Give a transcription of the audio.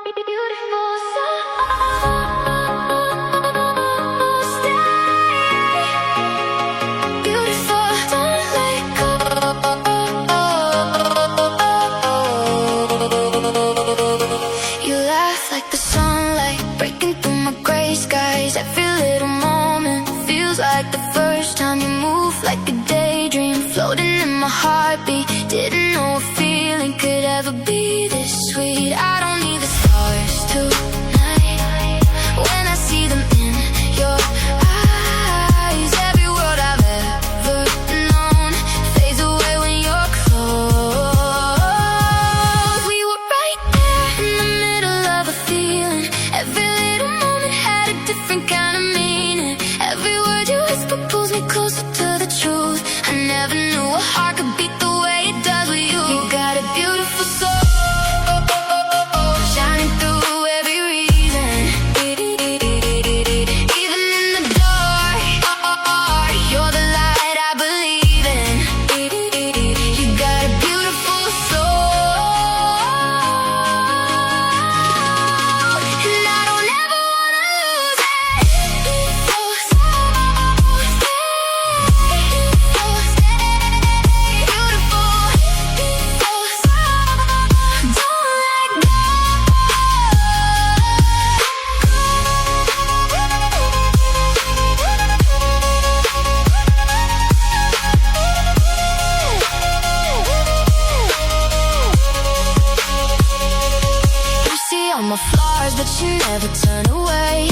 Beautiful soul, stay. Beautiful, don't let go. You laugh like the sunlight breaking through my gray skies. Every little moment feels like the first time. You move like a daydream, floating in my heartbeat. Didn't know a feeling could ever be this sweet. I don't need the stars tonight when I see them in your eyes. Every word I've ever known fades away when you're close. We were right there in the middle of a feeling. Every little moment had a different kind of meaning. Every word you whisper pulls me closer to the truth. I never knew a heart could beat the way it does with you. You got a beautiful soul, shining through every reason. Even in the dark, you're the light I believe in. You got a beautiful soul, and I don't ever wanna lose it. Beautiful soul, you see all my flaws, but you never turn away.